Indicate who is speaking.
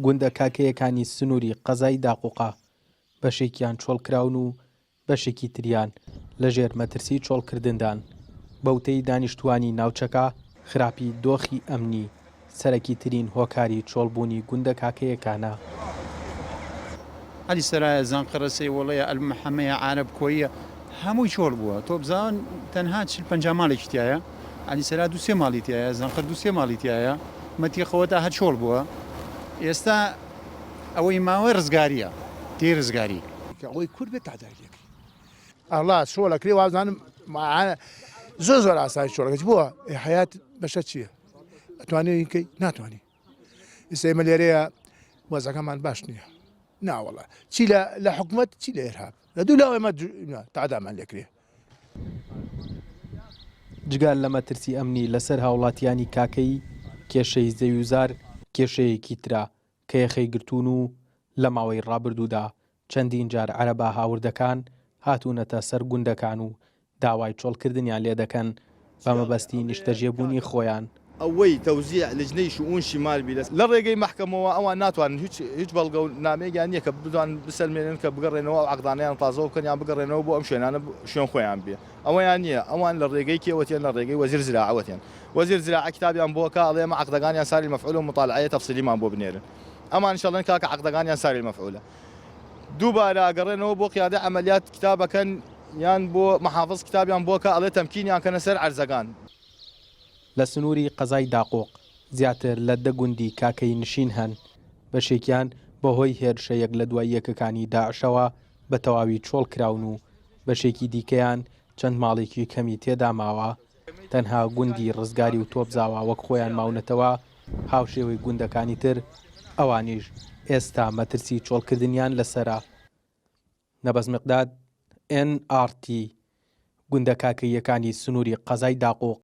Speaker 1: گوندە کاکەیەکانی سنووری قەزای داقوقا بەشێکیان چۆڵکراون و بەشێکی تریان لەژێر مەترسی چۆڵکردندان. بەوتەی دانیشتوانی ناوچەکە خراپی دۆخی ئەمنی سەرەکی ترین هۆکاری چۆڵبوونی گوندە کاکەیەکانە.
Speaker 2: علی سەرایە زانقەرەسەی وڵەیە ئەلمەحەمەیە عارەب کۆیە هەمووی چۆڵ بووە. تۆ بزان تەنها 40-50 ماڵێکی تایە، علی سەرا 2-3 ماڵی تایە، زانقەر 2-3 ماڵی تایە، مەتیقەوەتا هە چۆڵ بووە. ئێستا ئەوەی ماوە ڕزگاریە، تێ ڕزگاری
Speaker 3: ئەوەی کورد بێت تاداریەکەی ئەڵا چۆڵەکری وازانم زۆر ئاسایی چۆڵەکەی بووە حیات بەشە چییە؟ ئەتوانێت کەی ناتوانانی. ئێستا ئێمە لێرەیە وەزەکەمان باش نییە. ناوەڵە چی لە حکوومەت چی لە ئێرهاب لە دوو لاو ئێمە تادامان لێکرێ.
Speaker 1: جگال لە مەترسی ئەمنی لەسەر هاوڵاتیانی کاکەی کێشەی زەویوزار کێشەیەکی ترا کە یەخەی گرتوون و لە ماوەی ڕابردوودا چەندین جار عەرەبا هاوردەکان هاتوونەتە سەر گوندەکان و داوای چۆڵکردنیان لێ دەکەن بە مەبەستی نیشتەجێبوونی خۆیان.
Speaker 4: ئەوەی تەوزیع لجنەی شؤون شیمال بی لە ڕێگەی محکەمەوە ئەوان ناتوانن هیچ بەڵگە و نامەیەکیان نییە کە بتوان بسەلمێنن کە بگەڕێنەوە و عەقدانەیان تازەوە بکەن یان بگەڕێنەوە بۆ ئەم شوێنانە شوێن خۆیان بێ. ئەوەیان نییە، ئەوان لە ڕێگەی کێوەتیان لە ڕێگەی وەزیر زراعەوەتیان. وەزیر زراعە کتابیان بۆ کە ئەڵێ ئێمە عەقدەکانیان ساری مەفعول و مطالعەیە تەفسیلیمان بۆ بنێرن. ئەمان ئینشەڵڵا کاکە عەقدەکانیان ساری مەفعولە. دووبارە ئەگەڕێنەوە بۆ قیادە عەمەلیات کتابەکەن یان بۆ محافظ کتابیان بۆ کە ئەڵێ تەمکینیان کەنە سەر عەرزەکان.
Speaker 1: لە سنووری قەزای داقوق زیاتر لە 10 گوندی کاکەی نشین هەن. بەشێکیان بەهۆی هێرشەیەک لە دوای یەکەکانی داعشەوە بە تەواوی چۆڵ کراون و بەشێکی دیکەیان چەند ماڵێکی کەمی تێدا ماوە. تەنها گوندی ڕزگاری و تۆپزاوە وەک خۆیان ماونەتەوە هاوشێوەی گوندەکانی تر ئەوانیش ئێستا مەترسی چۆڵکردنیان لەسرە. نەبەز مقداد NRT گوندە کاکەیەکانی سنووری قەزای داقوق.